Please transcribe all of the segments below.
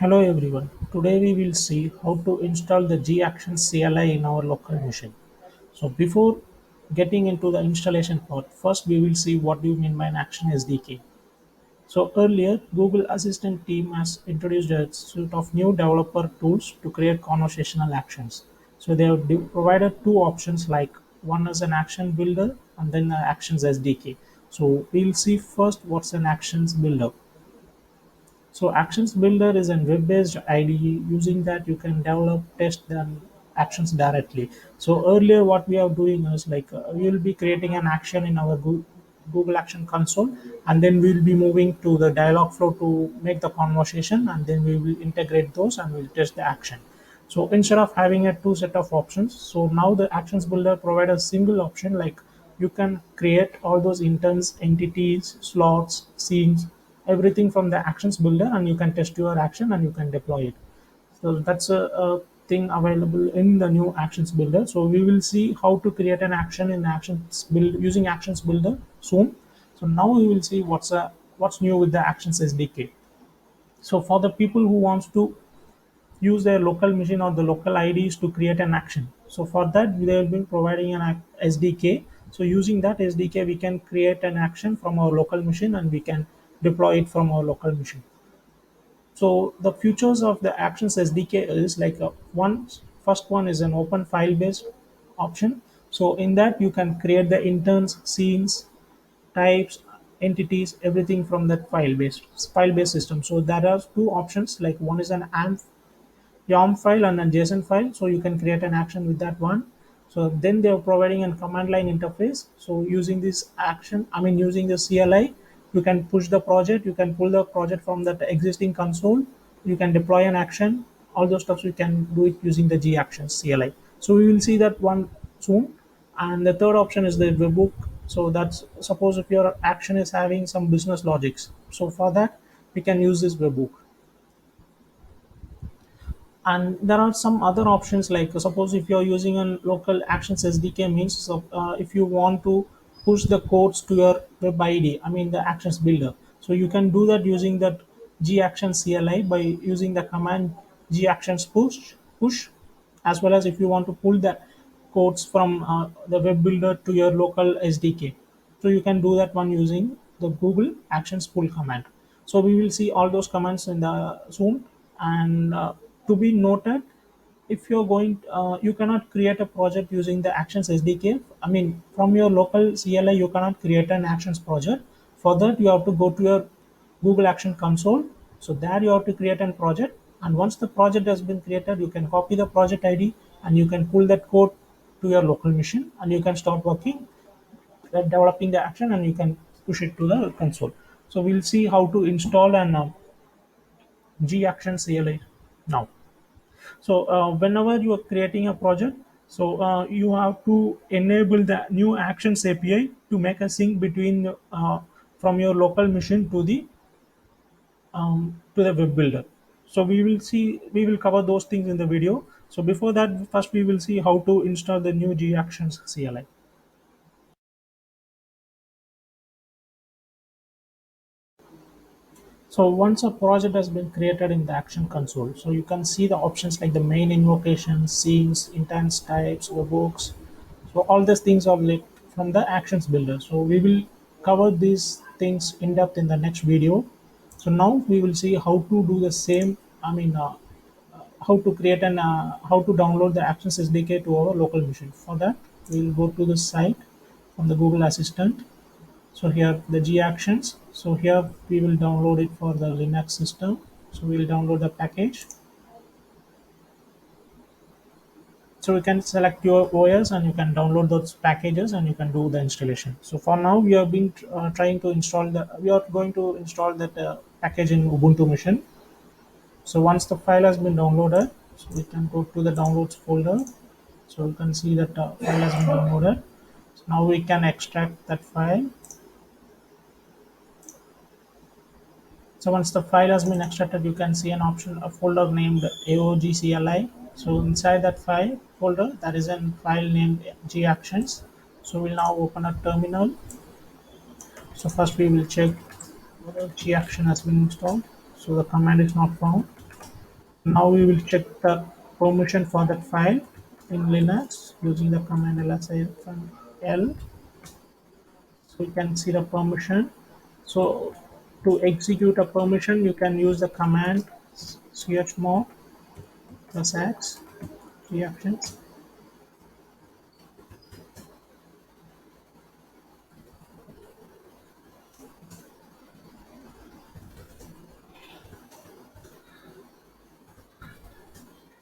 Hello everyone. Today we will see how to install the G-Actions CLI in our local machine. So before getting into the installation part, first we will see what do you mean by an Action SDK. So earlier, Google Assistant team has introduced a suite of new developer tools to create conversational actions. So they have provided two options, like one is an action builder and then an Actions SDK. So we'll see first what's an Actions builder. So Actions Builder is a web-based IDE. Using that, you can develop, test, and actions directly. So earlier, what we are doing is like we will be creating an action in our Google Action Console, and then we will be moving to the dialog flow to make the conversation, and then we will integrate those and we'll test the action. So instead of having a two set of options, so now the Actions Builder provide a single option, like you can create all those interns, entities, slots, scenes, everything from the Actions Builder, and you can test your action and you can deploy it. So that's a thing available in the new Actions Builder. So we will see how to create an action in Actions Build using Actions Builder soon. So now we will see what's new with the Actions SDK. So for the people who wants to use their local machine or the local IDs to create an action. So for that, they will be providing an SDK. So using that SDK, we can create an action from our local machine and we can deploy it from our local machine. So the features of the Actions SDK is like first one is an open file based option. So in that you can create the interns, scenes, types, entities, everything from that file based system. So there are two options, like one is an AMP YARN file and a JSON file. So you can create an action with that one. So then they are providing a command line interface. So using this action, using the CLI, you can push the project, you can pull the project from that existing console, you can deploy an action, all those stuff you can do it using the G Actions CLI. So we will see that one soon. And the third option is the webhook. So that's, suppose if your action is having some business logics. So for that, we can use this webhook. And there are some other options, like suppose if you're using a local Actions SDK, means so, if you want to push the codes to your web ID, the Actions Builder, so you can do that using that G Actions CLI by using the command G Actions push, as well as if you want to pull the codes from the web builder to your local SDK, so you can do that one using the Google Actions pull command. So we will see all those commands in the soon. And to be noted, if you're going you cannot create a project using the Actions SDK. From your local CLI you cannot create an actions project. For that, you have to go to your Google Action Console. So there you have to create a project, and once the project has been created, you can copy the project ID and you can pull that code to your local machine, and you can start working, developing the action, and you can push it to the console. So we'll see how to install an G Action CLI now. So whenever you are creating a project, so you have to enable the new Actions API to make a sync between from your local machine to the web builder. So we will cover those things in the video. So before that, first we will see how to install the new G Actions CLI. So once a project has been created in the Action Console, so you can see the options like the main invocation, scenes, intents, types, webhooks. So all these things are like from the Actions Builder. So we will cover these things in depth in the next video. So now we will see how to do the same. How to create and how to download the Actions SDK to our local machine. For that, we will go to the site from the Google Assistant. So here the G Actions. So here we will download it for the Linux system. So we will download the package. So you can select your OS and you can download those packages and you can do the installation. So for now we have been trying to install we are going to install that package in Ubuntu machine. So once the file has been downloaded, so we can go to the downloads folder. So you can see that file has been downloaded. So now we can extract that file. So once the file has been extracted, you can see an option, a folder named AOGCLI. So inside that file folder, there is a file named G Actions. So we'll now open a terminal. So first we will check whether G Action has been installed. So the command is not found. Now we will check the permission for that file in Linux using the command lsifl. So you can see the permission. So to execute a permission, you can use the command chmod plus x reactions.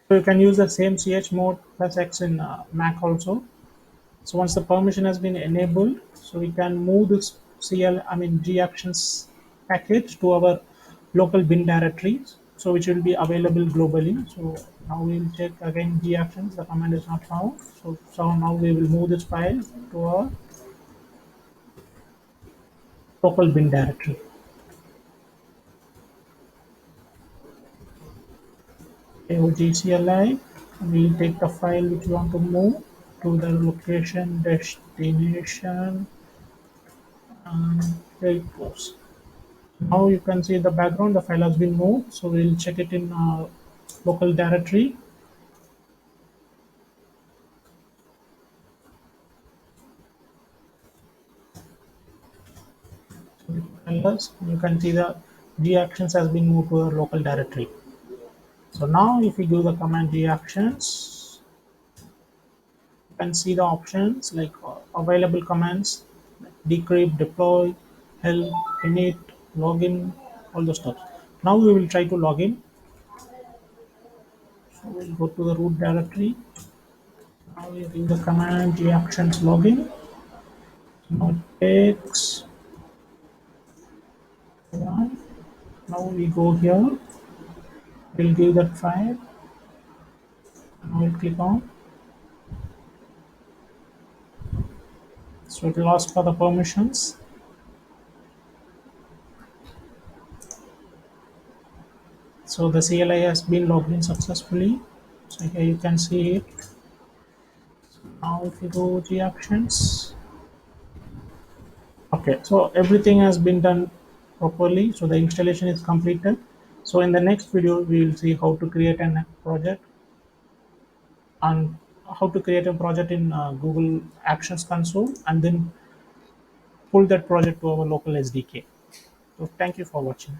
So you can use the same chmod plus x in Mac also. So once the permission has been enabled, so we can move this G actions package to our local bin directories, so which will be available globally. So now we will check again G actions. The command is not found. So now we will move this file to our local bin directory. AOGCLI. We take the file which we want to move to the location destination and here it goes. Now you can see the background, the file has been moved. So we'll check it in local directory. So you can see the G actions has been moved to a local directory. So now if we do the command G actions, you can see the options like available commands, like decrypt, deploy, help, init, login, all those stuff. Now we will try to log in. So we'll go to the root directory. Now we give the command G actions login. Now it takes one. Now we go here, we'll give that file. Now we'll click on. So it will ask for the permissions. So the CLI has been logged in successfully. So here you can see it. Now if you go G actions. Okay, so everything has been done properly. So the installation is completed. So in the next video, we will see how to create a project and how to create a project in Google Actions console and then pull that project to our local SDK. So thank you for watching.